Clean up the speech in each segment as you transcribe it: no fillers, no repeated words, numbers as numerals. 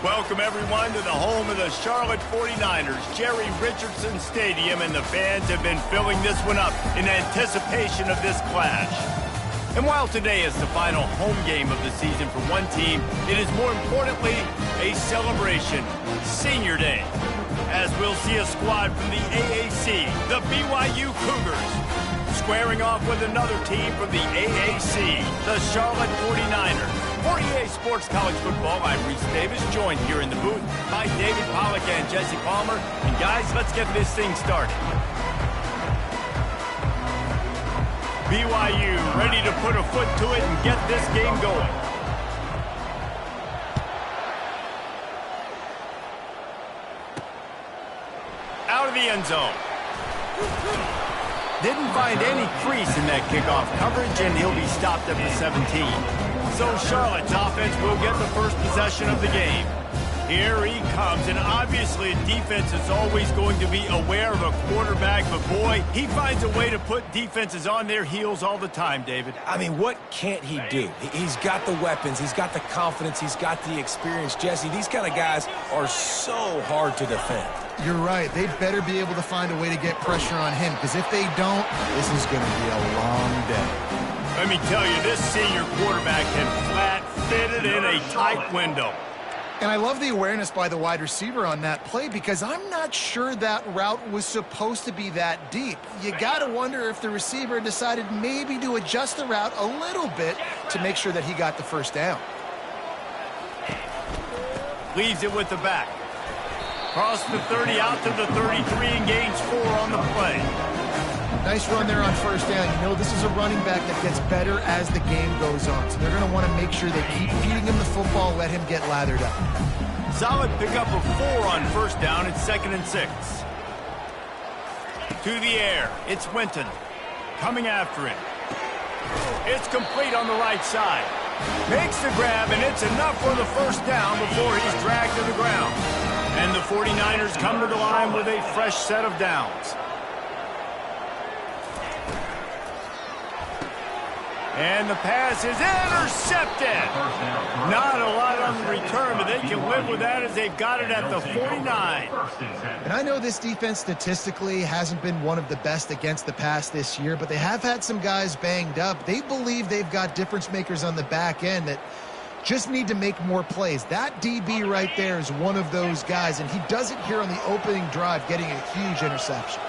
Welcome, everyone, to the home of the Charlotte 49ers, Jerry Richardson Stadium, and the fans have been filling this one up in anticipation of this clash. And while today is the final home game of the season for one team, it is more importantly a celebration, Senior Day, as we'll see a squad from the AAC, the BYU Cougars, squaring off with another team from the AAC, the Charlotte 49ers. For EA Sports College Football, I'm Reese Davis, joined here in the booth by David Pollack and Jesse Palmer. And guys, let's get this thing started. BYU ready to put a foot to it and get this game going. Out of the end zone. Didn't find any crease in that kickoff coverage, and he'll be stopped at the 17. So Charlotte's offense will get the first possession of the game. Here he comes, and obviously defense is always going to be aware of a quarterback, but boy, he finds a way to put defenses on their heels all the time, David. I mean, what can't he do? He's got the weapons, he's got the confidence, he's got the experience. Jesse, these kind of guys are so hard to defend. You're right. They better be able to find a way to get pressure on him, because if they don't, this is going to be a long day. Let me tell you, this senior quarterback can flat fit it in a tight window. And I love the awareness by the wide receiver on that play, because I'm not sure that route was supposed to be that deep. You got to wonder if the receiver decided maybe to adjust the route a little bit to make sure that he got the first down. Leaves it with the back. Cross the 30 out to the 33 and gains 4 on the play. Nice run there on first down. You know, this is a running back that gets better as the game goes on. So they're going to want to make sure they keep feeding him the football, let him get lathered up. Solid pickup of 4 on first down. It's 2nd and 6. To the air. It's Winton. Coming after him. It's complete on the right side. Makes the grab, and it's enough for the first down before he's dragged to the ground. And the 49ers come to the line with a fresh set of downs. And the pass is intercepted. Not a lot on the return, but they can live with that as they've got it at the 49. And I know this defense statistically hasn't been one of the best against the pass this year, but they have had some guys banged up. They believe they've got difference makers on the back end that just need to make more plays. That DB right there is one of those guys, and he does it here on the opening drive, getting a huge interception.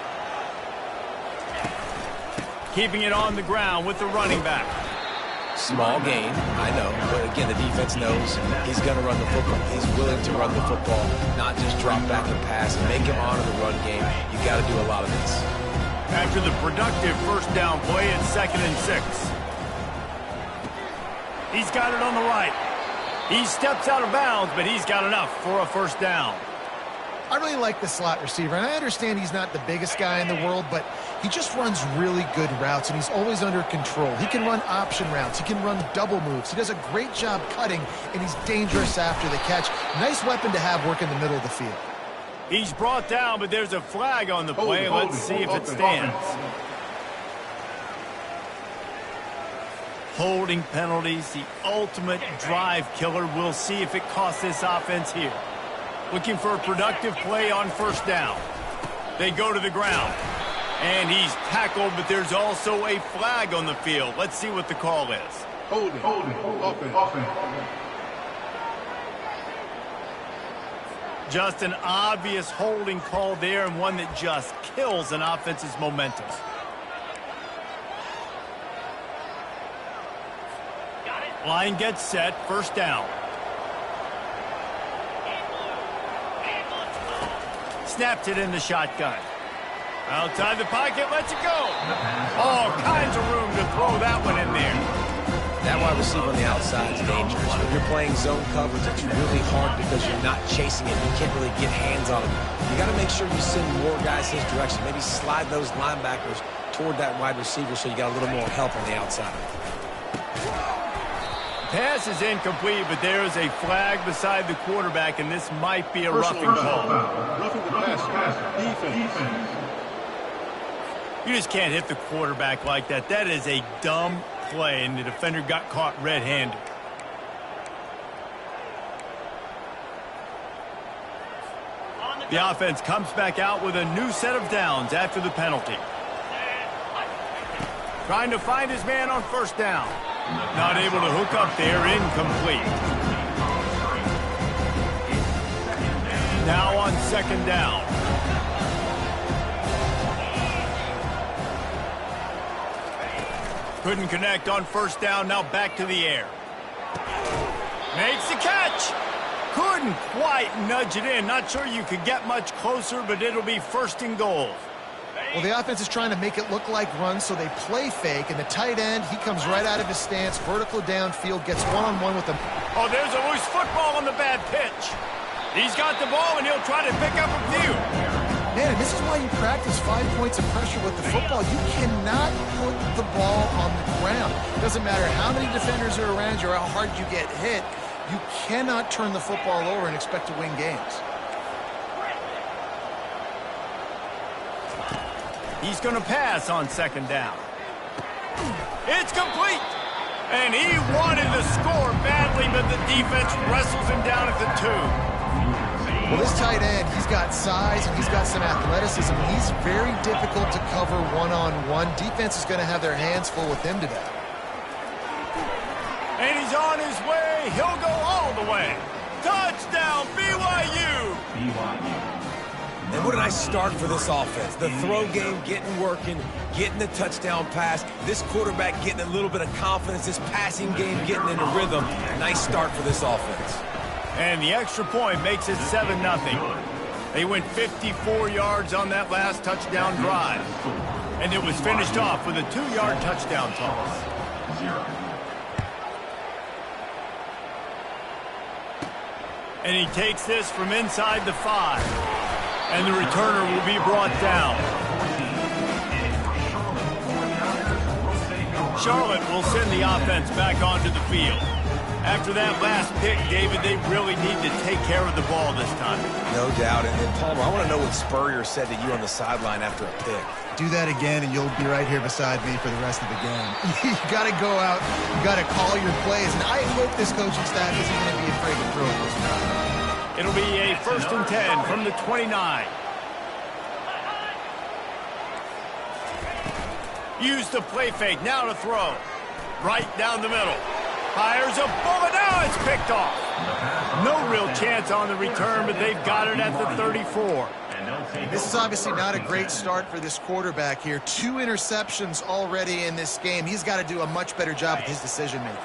Keeping it on the ground with the running back. Small gain, I know, but again, the defense knows he's going to run the football. He's willing to run the football, not just drop back and pass and make him honor the run game. You got to do a lot of this. After the productive first down play, it's 2nd and 6. He's got it on the right. He steps out of bounds, but he's got enough for a first down. I really like the slot receiver, and I understand he's not the biggest guy in the world, but he just runs really good routes, and he's always under control. He can run option routes. He can run double moves. He does a great job cutting, and he's dangerous after the catch. Nice weapon to have work in the middle of the field. He's brought down, but there's a flag on the play. Let's see if it stands. Holding penalties, the ultimate drive killer. We'll see if it costs this offense here. Looking for a productive play on first down. They go to the ground. And he's tackled, but there's also a flag on the field. Let's see what the call is. Holding, offense. Just an obvious holding call there, and one that just kills an offense's momentum. Line gets set, first down. Snapped it in the shotgun. Outside the pocket, lets it go. All kinds of room to throw that one in there. That wide receiver on the outside is dangerous. When you're playing zone coverage, it's really hard because you're not chasing it. You can't really get hands on him. You got to make sure you send more guys his direction. Maybe slide those linebackers toward that wide receiver so you got a little more help on the outside. Pass is incomplete, but there is a flag beside the quarterback, and this might be a roughing call. Roughing the pass. Defense. You just can't hit the quarterback like that. That is a dumb play, and the defender got caught red-handed. The offense comes back out with a new set of downs after the penalty. Trying to find his man on first down. Not able to hook up there, incomplete. Now on second down. Couldn't connect on first down, now back to the air. Makes the catch. Couldn't quite nudge it in. Not sure you could get much closer, but it'll be first and goal. Well, the offense is trying to make it look like runs, so they play fake, and the tight end, he comes right out of his stance, vertical downfield, gets one-on-one with him. Oh, there's a loose football on the bad pitch. He's got the ball, and he'll try to pick up a few. Man, and this is why you practice 5 points of pressure with the football. You cannot put the ball on the ground. Doesn't matter how many defenders are around you or how hard you get hit. You cannot turn the football over and expect to win games. He's going to pass on second down. It's complete. And he wanted to score badly, but the defense wrestles him down at the 2. Well, this tight end, he's got size and he's got some athleticism. He's very difficult to cover one-on-one. Defense is going to have their hands full with him today. And he's on his way. He'll go all the way. Touchdown, BYU. And what a nice start for this offense. The throw game getting working, getting the touchdown pass. This quarterback getting a little bit of confidence. This passing game getting into rhythm. Nice start for this offense. And the extra point makes it 7-0. They went 54 yards on that last touchdown drive. And it was finished off with a 2-yard touchdown toss. And he takes this from inside the 5. And the returner will be brought down. Charlotte will send the offense back onto the field. After that last pick, David, they really need to take care of the ball this time. No doubt. And Palmer, I want to know what Spurrier said to you on the sideline after a pick. Do that again, and you'll be right here beside me for the rest of the game. You got to go out. You got to call your plays. And I hope this coaching staff isn't going to be afraid to throw it this time. It'll be a 1st and 10 from the 29. Use the play fake, now to throw. Right down the middle. Fires a bullet, now it's picked off. No real chance on the return, but they've got it at the 34. This is obviously not a great start for this quarterback here. 2 interceptions already in this game. He's got to do a much better job with his decision-making.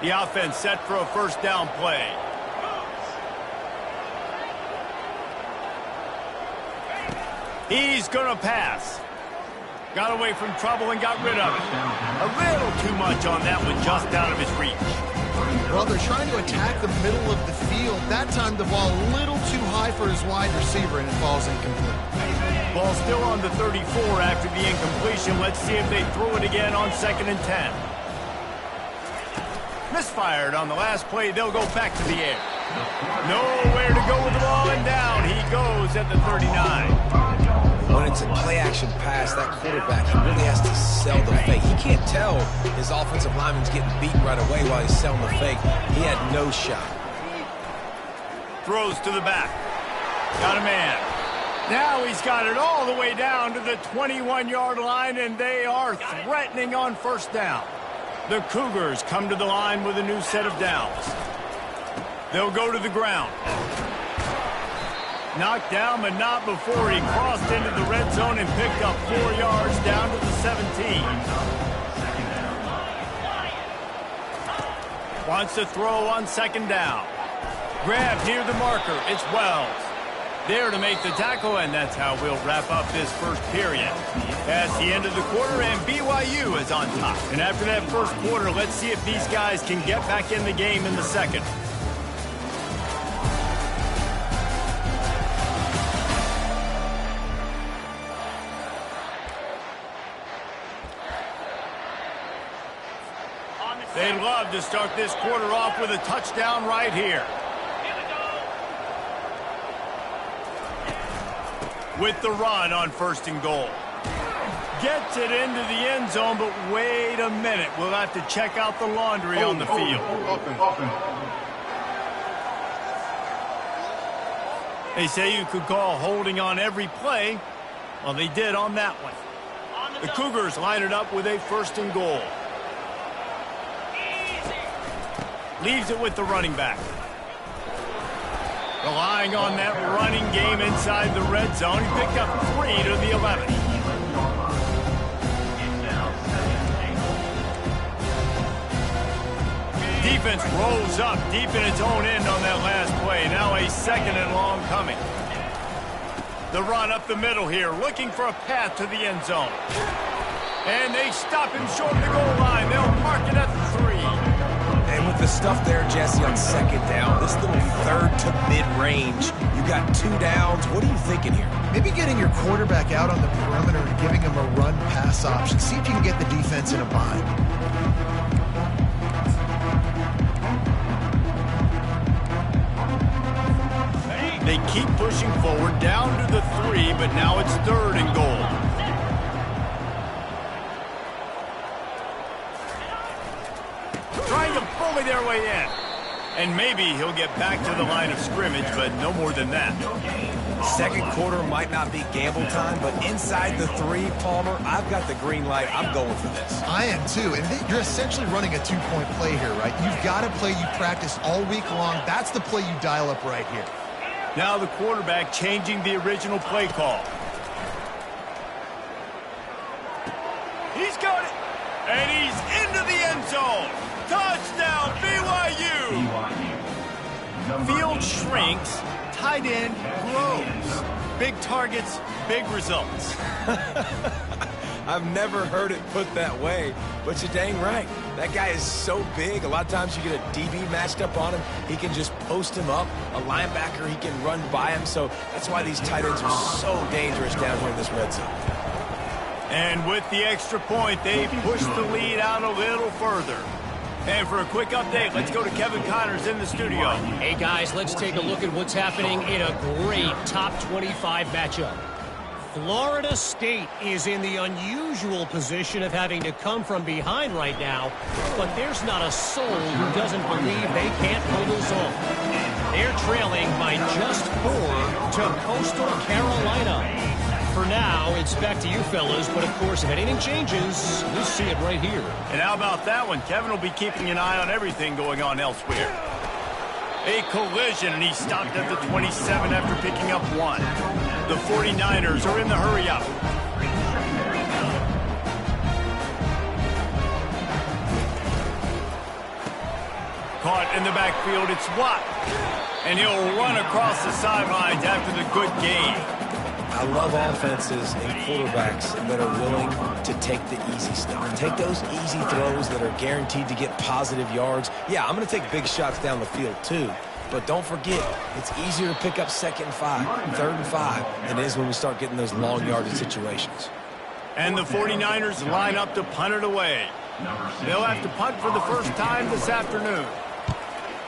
The offense set for a first down play. He's going to pass. Got away from trouble and got rid of it. A little too much on that one, just out of his reach. Well, they're trying to attack the middle of the field. That time the ball a little too high for his wide receiver, and it falls incomplete. Ball still on the 34 after the incompletion. Let's see if they throw it again on 2nd and 10. Misfired on the last play. They'll go back to the air. Nowhere to go with the ball, and down he goes at the 39. When it's a play-action pass, that quarterback, he really has to sell the fake. He can't tell his offensive lineman's getting beaten right away while he's selling the fake. He had no shot. Throws to the back. Got a man. Now he's got it all the way down to the 21-yard line, and they are threatening on first down. The Cougars come to the line with a new set of downs. They'll go to the ground. Knocked down, but not before he crossed into the red zone and picked up 4 yards down to the 17. Wants to throw on second down. Grabbed near the marker. It's Wells. There to make the tackle, and that's how we'll wrap up this first period. That's the end of the quarter, and BYU is on top. And after that first quarter, let's see if these guys can get back in the game in the second. They'd love to start this quarter off with a touchdown right here. With the run on 1st and goal. Gets it into the end zone, but wait a minute. We'll have to check out the laundry on the field. They say you could call holding on every play. Well, they did on that one. The Cougars line it up with a 1st and goal. Leaves it with the running back. Relying on that running game inside the red zone. He picked up 3 to the 11. Defense rolls up deep in its own end on that last play. Now a 2nd and long coming. The run up the middle here, looking for a path to the end zone. And they stop him short of the goal line. They'll mark it at the 3. And with the stuff there, Jesse, on 2nd down, this little 3rd to mid-range, you got 2 downs. What are you thinking here? Maybe getting your quarterback out on the perimeter and giving him a run-pass option. See if you can get the defense in a bind. They keep pushing forward down to the 3, but now it's 3rd and goal. Trying to bully their way in. And maybe he'll get back to the line of scrimmage, but no more than that. 2nd quarter might not be gamble time, but inside the 3, Palmer, I've got the green light. I'm going for this. I am too, and you're essentially running a 2-point play here, right? You've got a play you practice all week long. That's the play you dial up right here. Now the quarterback changing the original play call. He's got it, and he's into the end zone. Touchdown, BYU! Field shrinks, tight end grows. Big targets, big results. I've never heard it put that way, but you're dang right. That guy is so big. A lot of times you get a DB matched up on him. He can just post him up. A linebacker, he can run by him. So that's why these tight ends are so dangerous down here in this red zone. And with the extra point, they push the lead out a little further. And for a quick update, let's go to Kevin Connors in the studio. Hey, guys, let's take a look at what's happening in a great top 25 matchup. Florida State is in the unusual position of having to come from behind right now, but there's not a soul who doesn't believe they can't pull this off. They're trailing by just 4 to Coastal Carolina. For now, it's back to you fellas, but of course, if anything changes, we'll see it right here. And how about that one? Kevin will be keeping an eye on everything going on elsewhere. A collision, and he stopped at the 27 after picking up 1. The 49ers are in the hurry-up. Caught in the backfield, it's Watt. And he'll run across the sidelines after the good gain. I love offenses and quarterbacks that are willing to take the easy stuff. Take those easy throws that are guaranteed to get positive yards. Yeah, I'm going to take big shots down the field too. But don't forget, it's easier to pick up 2nd and 5, 3rd and 5 than it is when we start getting those long yardage situations. And the 49ers line up to punt it away. They'll have to punt for the first time this afternoon.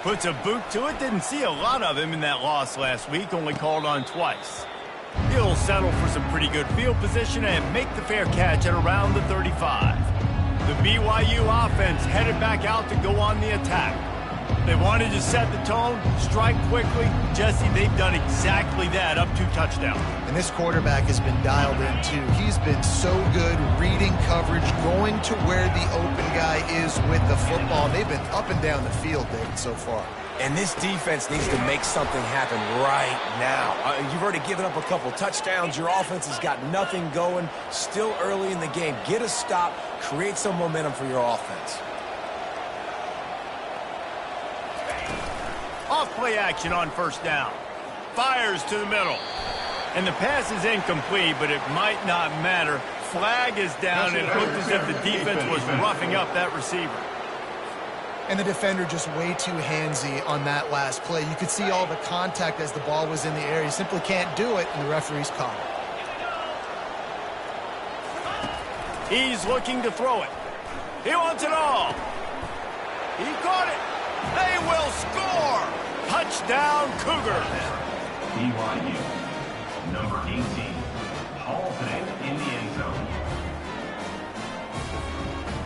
Puts a boot to it. Didn't see a lot of him in that loss last week, only called on twice. He'll settle for some pretty good field position and make the fair catch at around the 35. The BYU offense headed back out to go on the attack. They wanted to set the tone, strike quickly. Jesse, they've done exactly that, up 2 touchdowns. And this quarterback has been dialed in, too. He's been so good reading coverage, going to where the open guy is with the football. They've been up and down the field, David, so far. And this defense needs to make something happen right now. You've already given up a couple touchdowns. Your offense has got nothing going. Still early in the game. Get a stop. Create some momentum for your offense. Off-play action on 1st down. Fires to the middle. And the pass is incomplete, but it might not matter. Flag is down, and it looked as if the defense was roughing up that receiver. And the defender just way too handsy on that last play. You could see all the contact as the ball was in the air. He simply can't do it, and the referee's caught it. He's looking to throw it. He wants it all. He caught it. They will score. Touchdown, Cougars. BYU, number 18, hauls it in the end zone.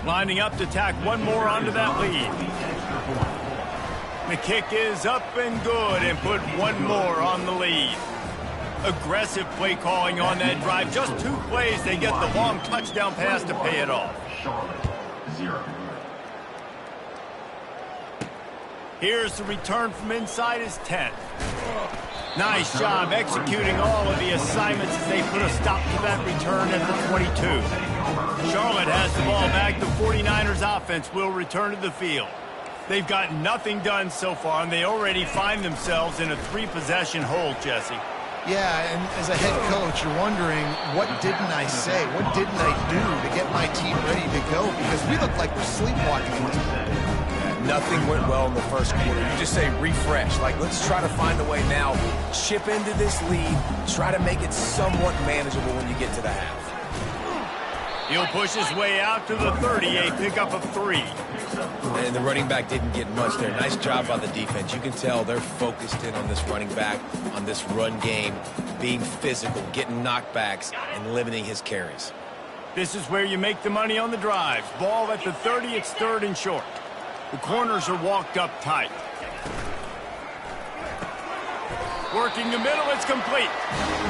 Lining up to tack one more onto that lead. The kick is up and good and put one more on the lead. Aggressive play calling on that drive. Just 2 plays, they get the long touchdown pass to pay it off. Charlotte, 0. Here's the return from inside his 10. Nice job executing all of the assignments as they put a stop to that return at the 22. Charlotte has the ball back. The 49ers offense will return to the field. They've got nothing done so far, and they already find themselves in a 3-possession hole, Jesse. Yeah, and as a head coach, you're wondering, what didn't I say? What didn't I do to get my team ready to go? Because we look like we're sleepwalking in this game. Nothing went well in the first quarter. You just say refresh. Like, let's try to find a way now. Chip into this lead. Try to make it somewhat manageable when you get to the half. He'll push his way out to the 30, a pickup of 3. And the running back didn't get much there. Nice job by the defense. You can tell they're focused in on this running back, on this run game, being physical, getting knockbacks, and limiting his carries. This is where you make the money on the drives. Ball at the 30, it's 3rd and short. The corners are walked up tight. Working the middle, it's complete.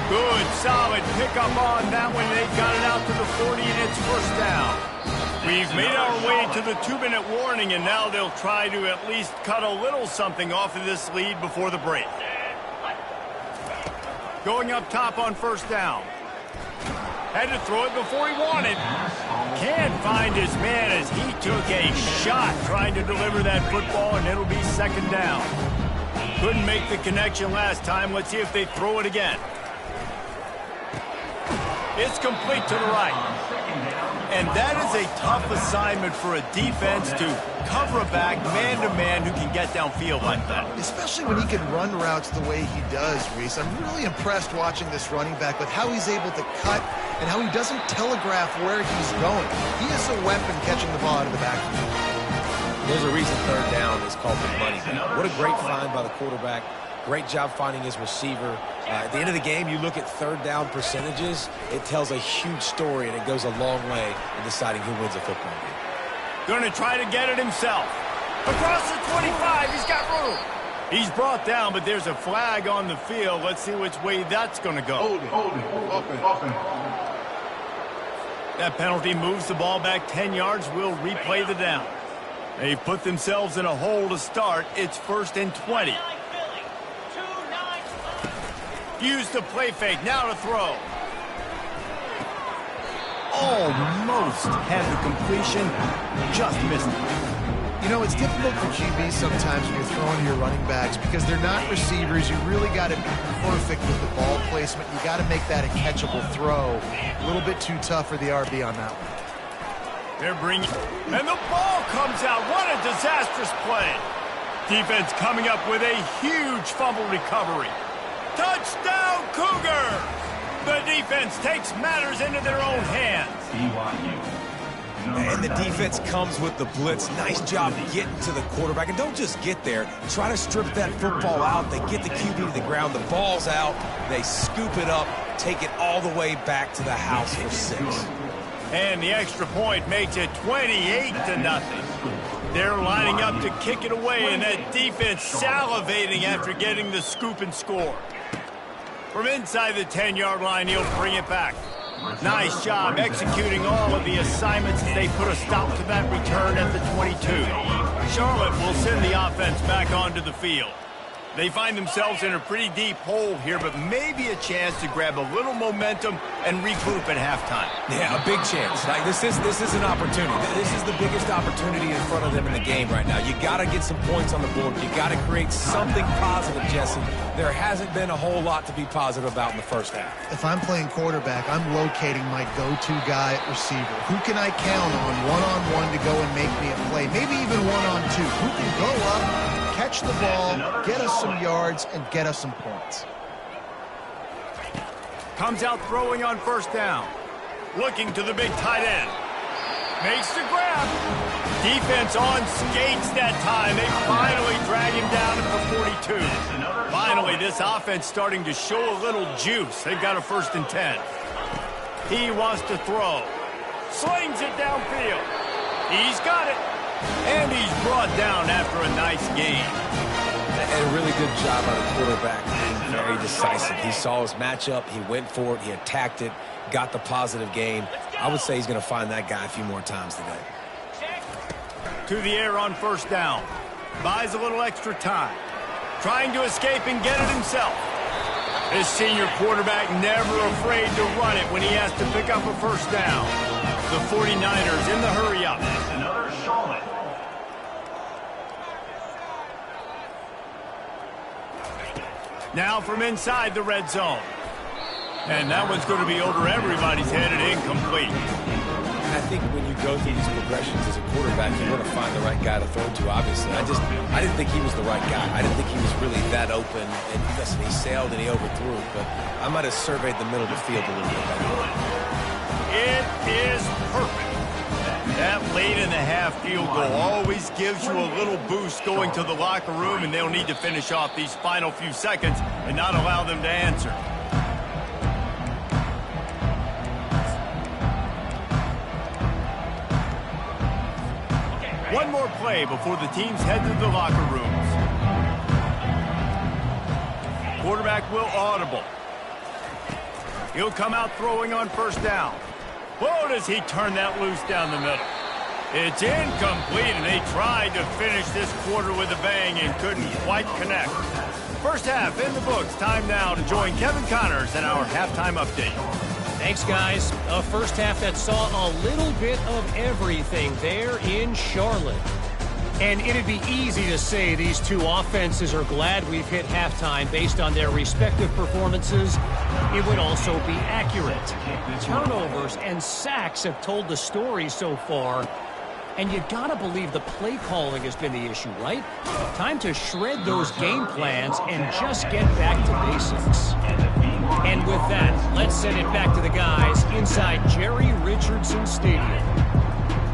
Good, solid pickup on that one. They've got it out to the 40, and it's 1st down. We've made our way to the 2-minute warning, and now they'll try to at least cut a little something off of this lead before the break. Going up top on 1st down. Had to throw it before he wanted. Can't find his man as he took a shot trying to deliver that football, and it'll be 2nd down. Couldn't make the connection last time. Let's see if they throw it again. It's complete to the right. And that is a tough assignment for a defense to cover a back man-to-man who can get downfield like that. Especially when he can run routes the way he does, Reese. I'm really impressed watching this running back with how he's able to cut and how he doesn't telegraph where he's going. He is a weapon catching the ball out of the backfield. There's a reason 3rd down is called the money back. What a great find by the quarterback. Great job finding his receiver. At the end of the game, you look at 3rd down percentages. It tells a huge story, and it goes a long way in deciding who wins a football game. Going to try to get it himself. Across the 25, he's got room. He's brought down, but there's a flag on the field. Let's see which way that's going to go. Hold it. Offense. That penalty moves the ball back 10 yards. We'll replay the down. They've put themselves in a hole to start. It's 1st and 20. Use the play fake. Now to throw. Almost had the completion. Just missed it. You know, it's difficult for QBs sometimes when you're throwing to your running backs because they're not receivers. You really got to be perfect with the ball placement. You got to make that a catchable throw. A little bit too tough for the RB on that one. They're bringing, and the ball comes out. What a disastrous play. Defense coming up with a huge fumble recovery. Touchdown, Cougar! The defense takes matters into their own hands. BYU. And the defense comes with the blitz. Nice job getting to the quarterback. And don't just get there. Try to strip that football out. They get the QB to the ground. The ball's out. They scoop it up, take it all the way back to the house for 6. And the extra point makes it 28-0. They're lining up to kick it away, and that defense salivating after getting the scoop and score. From inside the 10-yard line, he'll bring it back. Nice job executing all of the assignments as they put a stop to that return at the 22. Charlotte will send the offense back onto the field. They find themselves in a pretty deep hole here, but maybe a chance to grab a little momentum and regroup at halftime. Yeah, a big chance. Like this is an opportunity. This is the biggest opportunity in front of them in the game right now. You got to get some points on the board. You got to create something positive, Jesse. There hasn't been a whole lot to be positive about in the first half. If I'm playing quarterback, I'm locating my go-to guy at receiver. Who can I count on one-on-one to go and make me a play? Maybe even one-on-two. Who can go up, catch the ball, get us some yards, and get us some points. Comes out throwing on 1st down. Looking to the big tight end. Makes the grab. Defense on skates that time. They finally drag him down at the 42. Finally, this offense starting to show a little juice. They've got a 1st and 10. He wants to throw. Slings it downfield. He's got it. And he's brought down after a nice gain. And a really good job on the quarterback being very decisive. He saw his matchup. He went for it. He attacked it, got the positive gain. I would say he's going to find that guy a few more times today. To the air on first down. Buys a little extra time. Trying to escape and get it himself. This senior quarterback never afraid to run it when he has to pick up a first down. The 49ers in the hurry up. Another Charlotte. Now from inside the red zone. And that one's going to be over everybody's head and incomplete. I think when you go through these progressions as a quarterback, you want to find the right guy to throw to, obviously. I didn't think he was the right guy. I didn't think he was really that open. And listen, he sailed and he overthrew it, but I might have surveyed the middle of the field a little bit better. It is perfect. That late in the half field goal always gives you a little boost going to the locker room, and they'll need to finish off these final few seconds and not allow them to answer. One more play before the teams head to the locker rooms. Quarterback will audible. He'll come out throwing on first down. Whoa, does he turn that loose down the middle. It's incomplete, and they tried to finish this quarter with a bang and couldn't quite connect. First half in the books. Time now to join Kevin Connors in our halftime update. Thanks, guys. A first half that saw a little bit of everything there in Charlotte. And it'd be easy to say these two offenses are glad we've hit halftime based on their respective performances. It would also be accurate. Turnovers and sacks have told the story so far. And you gotta believe the play calling has been the issue, right? Time to shred those game plans and just get back to basics. And with that, let's send it back to the guys inside Jerry Richardson Stadium.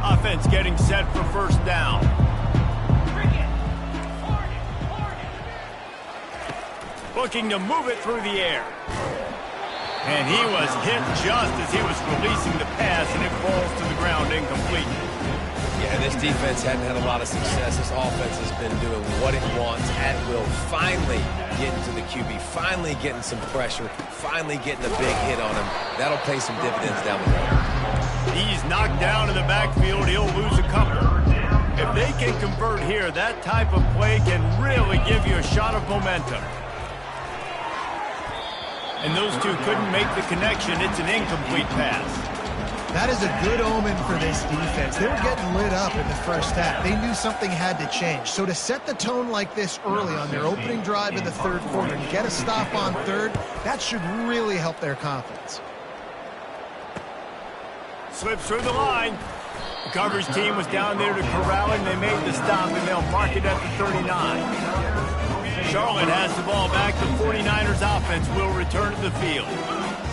Offense getting set for first down. Looking to move it through the air. And he was hit just as he was releasing the pass, and it falls to the ground incomplete. Yeah, this defense hadn't had a lot of success. This offense has been doing what it wants at will. Finally getting to the QB, finally getting some pressure, finally getting a big hit on him. That'll pay some dividends down the road. He's knocked down in the backfield. He'll lose a couple. If they can convert here, that type of play can really give you a shot of momentum. And those two couldn't make the connection. It's an incomplete pass. That is a good omen for this defense. They were getting lit up in the first half. They knew something had to change. So to set the tone like this early on their opening drive in the third quarter and get a stop on third, that should really help their confidence. Slips through the line. The coverage team was down there to corral him. They made the stop, and they'll mark it at the 39. Charlotte has the ball back. The 49ers offense will return to the field.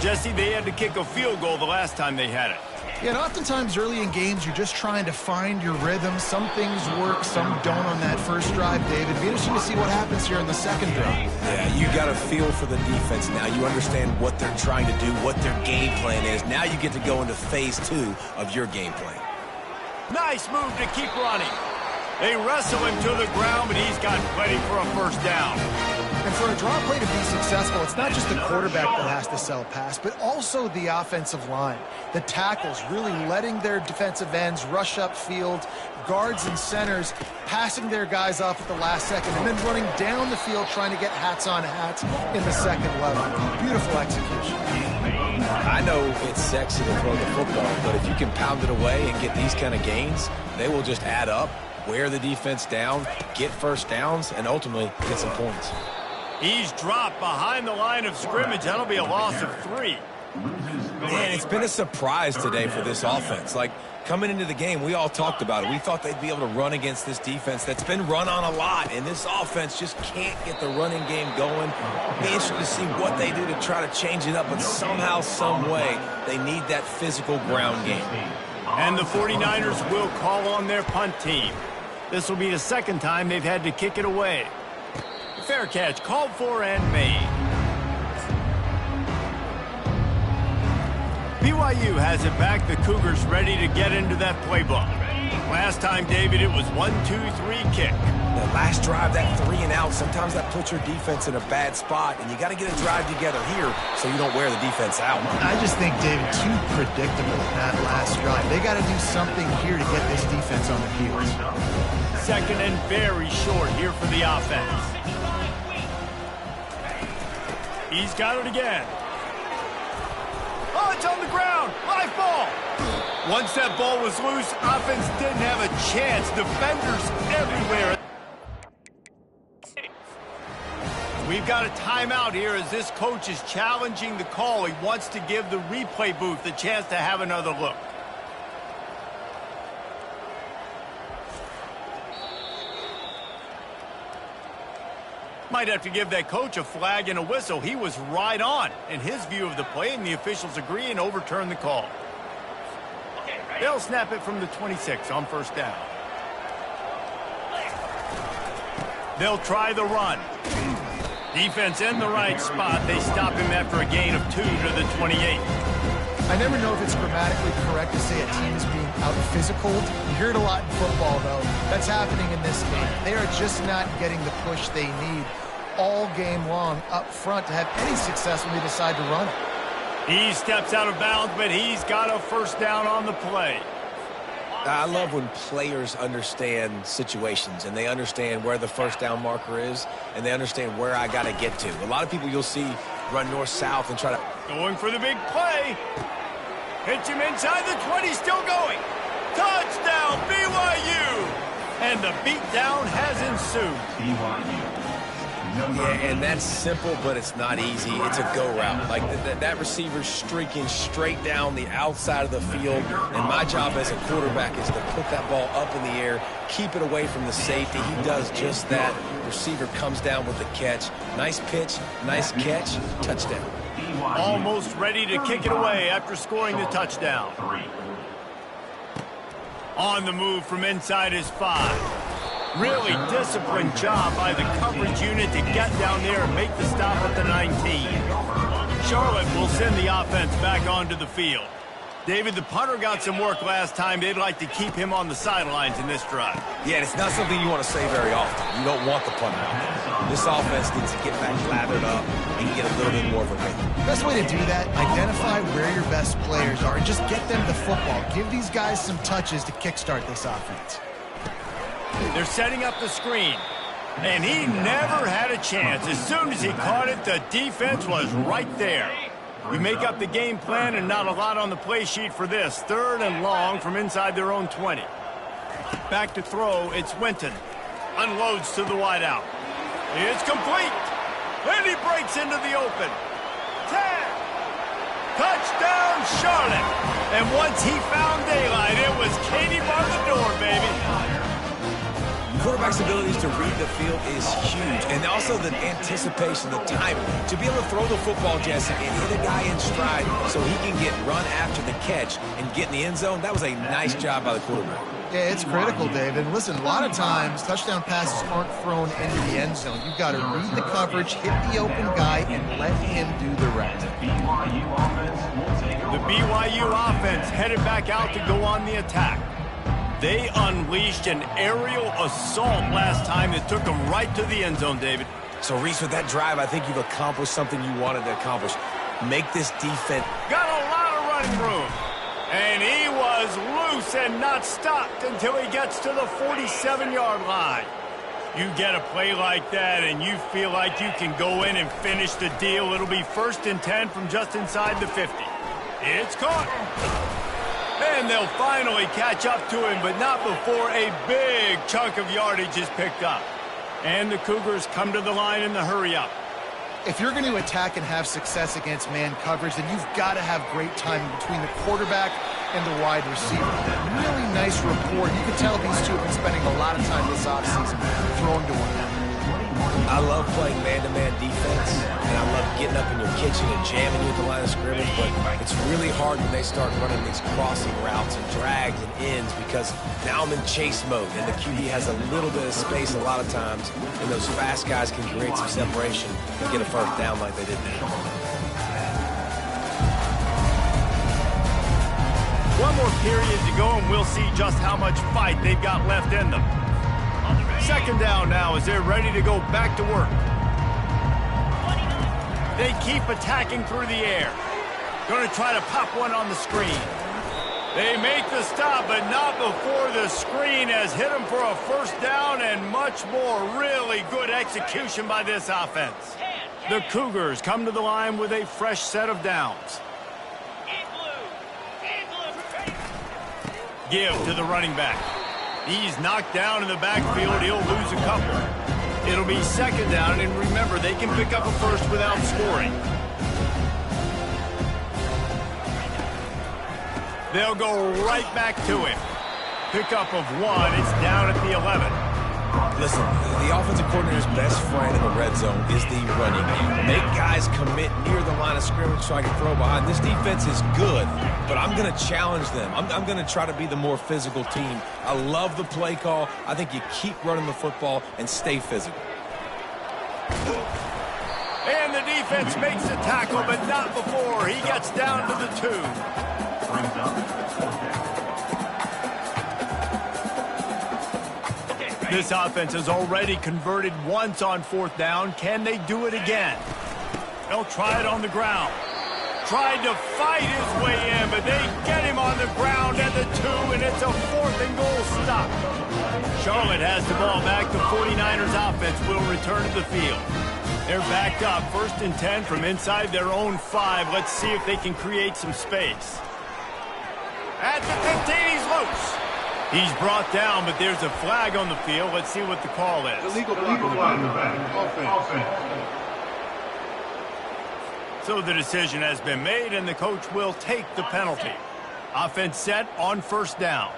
Jesse, they had to kick a field goal the last time they had it. Yeah, and oftentimes early in games, you're just trying to find your rhythm. Some things work, some don't on that first drive, David. It'd be interesting to see what happens here in the second drive. Yeah, you got a feel for the defense now. You understand what they're trying to do, what their game plan is. Now you get to go into phase 2 of your game plan. Nice move to keep running. They wrestle him to the ground, but he's got plenty for a first down. And for a draw play to be successful, it's not just the quarterback that has to sell pass, but also the offensive line. The tackles really letting their defensive ends rush upfield, guards and centers passing their guys off at the last second, and then running down the field trying to get hats on hats in the second level. Beautiful execution. I know it's sexy to throw the football, but if you can pound it away and get these kind of gains, they will just add up, wear the defense down, get first downs, and ultimately get some points. He's dropped behind the line of scrimmage. That'll be a loss of 3. Man, it's been a surprise today for this offense. Like, coming into the game, we all talked about it. We thought they'd be able to run against this defense that's been run on a lot, and this offense just can't get the running game going. Be interested to see what they do to try to change it up, but somehow, some way, they need that physical ground game. And the 49ers will call on their punt team. This will be the second time they've had to kick it away. Fair catch, called for and made. BYU has it back. The Cougars ready to get into that playbook. Last time, David, it was 1-2-3 kick. The last drive, that 3 and out, sometimes that puts your defense in a bad spot, and you got to get a drive together here so you don't wear the defense out. I just think, David, too predictable in that last drive. They got to do something here to get this defense on their heels. Second and very short here for the offense. He's got it again. Oh, it's on the ground. Live ball. Once that ball was loose, offense didn't have a chance. Defenders everywhere. We've got a timeout here as this coach is challenging the call. He wants to give the replay booth a chance to have another look. Might have to give that coach a flag and a whistle. He was right on in his view of the play, and the officials agree and overturn the call. They'll snap it from the 26 on first down. They'll try the run. Defense in the right spot. They stop him after a gain of 2 to the 28. I never know if it's grammatically correct to say a team is being out-physical. You hear it a lot in football, though. That's happening in this game. They are just not getting the push they need all game long up front to have any success when they decide to run it. He steps out of bounds, but he's got a first down on the play. I love when players understand situations and they understand where the first down marker is and they understand where I got to get to. A lot of people you'll see run north-south and try to... Going for the big play. Hits him inside the 20, still going. Touchdown, BYU! And the beatdown has ensued. BYU. Yeah, and that's simple, but it's not easy. It's a go route. Like that receiver's streaking straight down the outside of the field, and my job as a quarterback is to put that ball up in the air, keep it away from the safety. He does just that. Receiver comes down with the catch. Nice pitch, nice catch, touchdown. Almost ready to kick it away after scoring the touchdown. On the move from inside his 5. Really disciplined job by the coverage unit to get down there and make the stop at the 19. Charlotte will send the offense back onto the field. David, the punter got some work last time. They'd like to keep him on the sidelines in this drive. Yeah, it's not something you want to say very often. You don't want the punter out there. This offense needs to get back lathered up and get a little bit more of a rhythm. Best way to do that, identify where your best players are and just get them the football. Give these guys some touches to kickstart this offense. They're setting up the screen, and he never had a chance. As soon as he caught it, the defense was right there. We make up the game plan, and not a lot on the play sheet for this. 3rd and long from inside their own 20. Back to throw, it's Winton. Unloads to the wideout. It's complete. And he breaks into the open. 10. Touchdown, Charlotte. And once he found daylight, it was Katie bar the door, baby. Quarterback's abilities to read the field is huge, and also the anticipation, the timing. To be able to throw the football, Jesse, and hit a guy in stride so he can get run after the catch and get in the end zone, that was a nice job by the quarterback. Yeah, it's critical, David. Listen, a lot of times touchdown passes aren't thrown into the end zone. You've got to read the coverage, hit the open guy, and let him do the rest. The BYU offense headed back out to go on the attack. They unleashed an aerial assault last time that took them right to the end zone, David. So, Reese, with that drive, I think you've accomplished something you wanted to accomplish. Make this defense... Got a lot of running room. And he was loose and not stopped until he gets to the 47-yard line. You get a play like that and you feel like you can go in and finish the deal. It'll be 1st and 10 from just inside the 50. It's caught. And they'll finally catch up to him, but not before a big chunk of yardage is picked up. And the Cougars come to the line in the hurry-up. If you're going to attack and have success against man coverage, then you've got to have great timing between the quarterback and the wide receiver. Really nice rapport. You can tell these two have been spending a lot of time this offseason throwing to one another. I love playing man-to-man defense, and I love getting up in your kitchen and jamming you at the line of scrimmage, but it's really hard when they start running these crossing routes and drags and ends because now I'm in chase mode, and the QB has a little bit of space a lot of times, and those fast guys can create some separation and get a first down like they did now. more period to go, and we'll see just how much fight they've got left in them. Second down now as they're ready to go back to work. They keep attacking through the air. Going to try to pop one on the screen. They make the stop, but not before the screen has hit them for a first down and much more. Really good execution by this offense. The Cougars come to the line with a fresh set of downs. Give to the running back. He's knocked down in the backfield. He'll lose a couple. It'll be second down, and remember, they can pick up a first without scoring. They'll go right back to him. Pickup of one. It's down at the 11. Listen, the offensive coordinator's best friend in the red zone is the running game. Make guys commit near the line of scrimmage so I can throw behind. This defense is good, but I'm going to challenge them. I'm going to try to be the more physical team. I love the play call. I think you keep running the football and stay physical. And the defense makes the tackle, but not before he gets down to the 2. This offense has already converted once on fourth down. Can they do it again? They'll try it on the ground. Tried to fight his way in, but they get him on the ground at the 2, and it's a 4th and goal stop. Charlotte has the ball back. The 49ers offense will return to the field. They're backed up, 1st and 10 from inside their own 5. Let's see if they can create some space. At the 15, he's loose. He's brought down, but there's a flag on the field. Let's see what the call is. Illegal flag in the back. Offense. So the decision has been made, and the coach will take the penalty. Offense set on first down.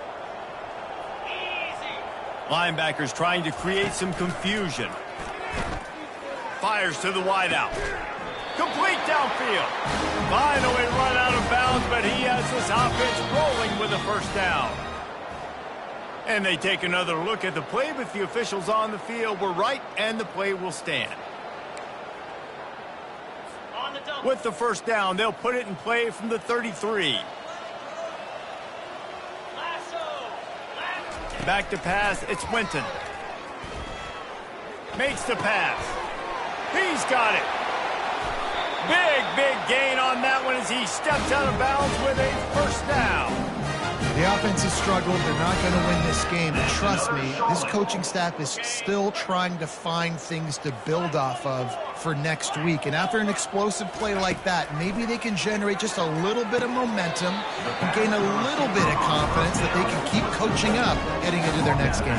Linebackers trying to create some confusion. Fires to the wideout. Complete downfield. Finally run out of bounds, but he has this offense rolling with a first down. And they take another look at the play, but the officials on the field were right, and the play will stand. With the first down, they'll put it in play from the 33. Back to pass, it's Winton. Makes the pass. He's got it. Big gain on that one as he steps out of bounds with a first down. The offense has struggled. They're not going to win this game. And trust me, this coaching staff is still trying to find things to build off of for next week. And after an explosive play like that, maybe they can generate just a little bit of momentum and gain a little bit of confidence that they can keep coaching up heading into their next game.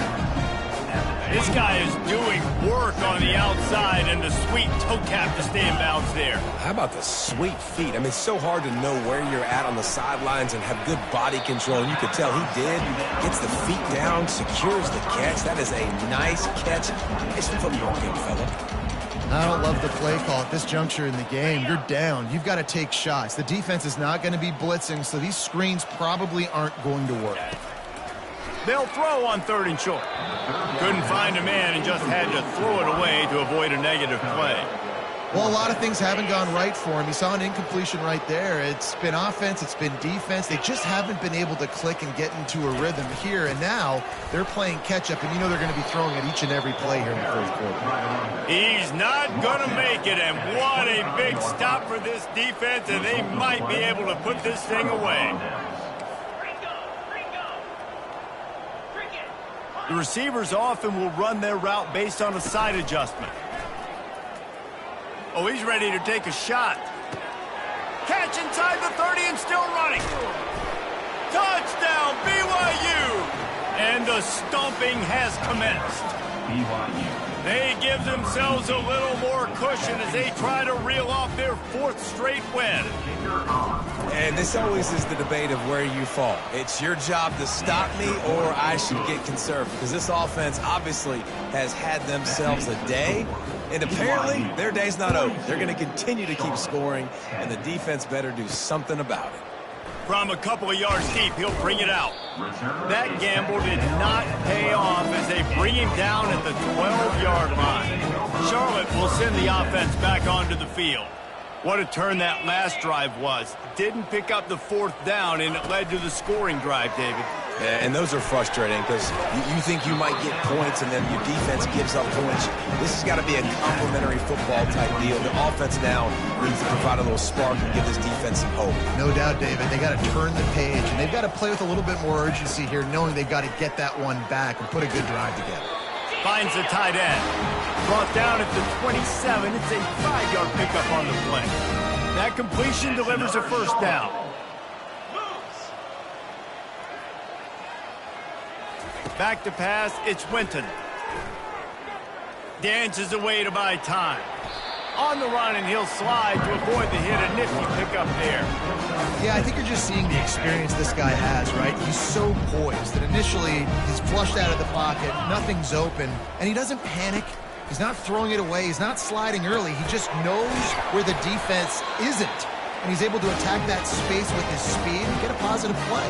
This guy is doing work on the outside, and the sweet toe cap to stay in bounds there. How about the sweet feet? I mean, it's so hard to know where you're at on the sidelines and have good body control. And you could tell he did. Gets the feet down, secures the catch. That is a nice catch. Nice football game, fella. I don't love the play call at this juncture in the game. You're down. You've got to take shots. The defense is not going to be blitzing, so these screens probably aren't going to work. They'll throw on 3rd and short. Couldn't find a man and just had to throw it away to avoid a negative play. Well, a lot of things haven't gone right for him. He saw an incompletion right there. It's been offense, it's been defense. They just haven't been able to click and get into a rhythm here. And now they're playing catch-up, and you know they're going to be throwing at each and every play here in the 4th quarter. He's not going to make it, and what a big stop for this defense, and they might be able to put this thing away. The receivers often will run their route based on a side adjustment. Oh, he's ready to take a shot. Catch inside the 30 and still running. Touchdown, BYU! And the stomping has commenced. BYU. They give themselves a little more cushion as they try to reel off their 4th straight win. And this always is the debate of where you fall. It's your job to stop me, or I should get conservative, because this offense obviously has had themselves a day, and apparently their day's not over. They're going to continue to keep scoring, and the defense better do something about it. From a couple of yards deep, he'll bring it out. That gamble did not pay off as they bring him down at the 12-yard line. Charlotte will send the offense back onto the field. What a turn that last drive was. Didn't pick up the 4th down, and it led to the scoring drive, David. Yeah, and those are frustrating because you think you might get points and then your defense gives up points. This has got to be a complementary football type deal. The offense now needs to provide a little spark and give this defense some hope. No doubt, David. They got to turn the page, and they've got to play with a little bit more urgency here, knowing they've got to get that one back and put a good drive together. Finds the tight end. Brought down at the 27. It's a 5-yard pickup on the play. That completion delivers a 1st down. Back to pass, it's Winton. Dances away to buy time. On the run, and he'll slide to avoid the hit. A nifty pickup there. Yeah, I think you're just seeing the experience this guy has, right? He's so poised that initially he's flushed out of the pocket, nothing's open, and he doesn't panic. He's not throwing it away. He's not sliding early. He just knows where the defense isn't, and he's able to attack that space with his speed and get a positive play.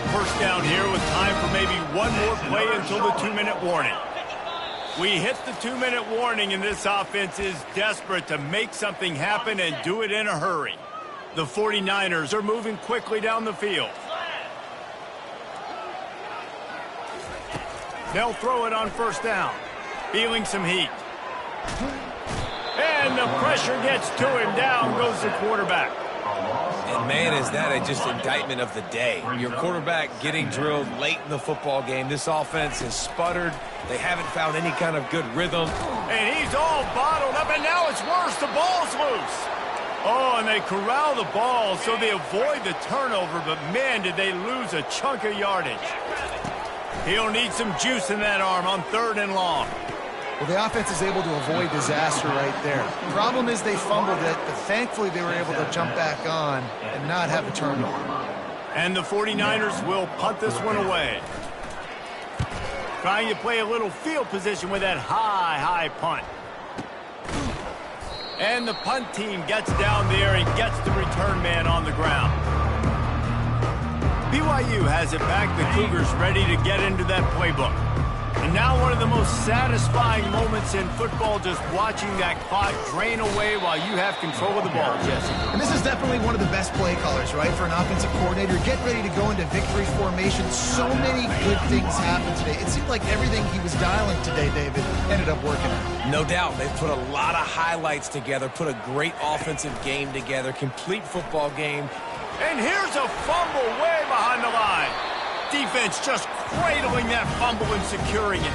1st down here with time for maybe one more play until the 2-minute warning. We hit the 2-minute warning, and this offense is desperate to make something happen and do it in a hurry. The 49ers are moving quickly down the field. They'll throw it on 1st down. Feeling some heat. And the pressure gets to him. Down goes the quarterback. And, man, is that just indictment of the day. Your quarterback getting drilled late in the football game. This offense has sputtered. They haven't found any kind of good rhythm. And he's all bottled up, and now it's worse. The ball's loose. Oh, and they corral the ball so they avoid the turnover, but, man, did they lose a chunk of yardage. He'll need some juice in that arm on 3rd and long. Well, the offense is able to avoid disaster right there. The problem is they fumbled it, but thankfully they were able to jump back on and not have a turnover. And the 49ers will punt this one away. Trying to play a little field position with that high punt. And the punt team gets down there and gets the return man on the ground. BYU has it back. The Cougars ready to get into that playbook. And now one of the most satisfying moments in football, just watching that clock drain away while you have control of the ball, Jesse. And this is definitely one of the best play callers, right, for an offensive coordinator. Get ready to go into victory formation. So many good things happened today. It seemed like everything he was dialing today, David, ended up working out. No doubt. They put a lot of highlights together, put a great offensive game together, complete football game. And here's a fumble way behind the line. Defense just cradling that fumble and securing it.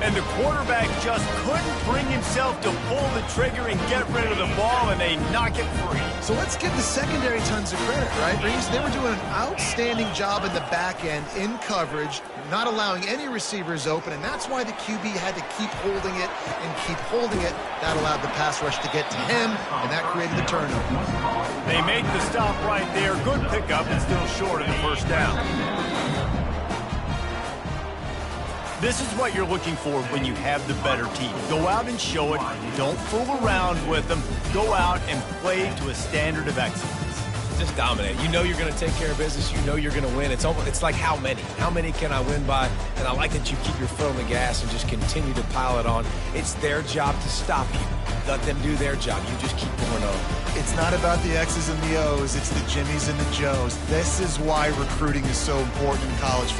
And the quarterback just couldn't bring himself to pull the trigger and get rid of the ball, and they knock it free. So let's give the secondary tons of credit, right, Reeves? They were doing an outstanding job in the back end in coverage, not allowing any receivers open, and that's why the QB had to keep holding it and keep holding it. That allowed the pass rush to get to him, and that created the turnover. They make the stop right there. Good pickup, and still short of the 1st down. This is what you're looking for when you have the better team. Go out and show it. Don't fool around with them. Go out and play to a standard of excellence. Just dominate. You know you're going to take care of business. You know you're going to win. It's like how many? How many can I win by? And I like that you keep your foot on the gas and just continue to pile it on. It's their job to stop you. Let them do their job. You just keep going on. It's not about the X's and the O's. It's the Jimmies and the Joes. This is why recruiting is so important in college football.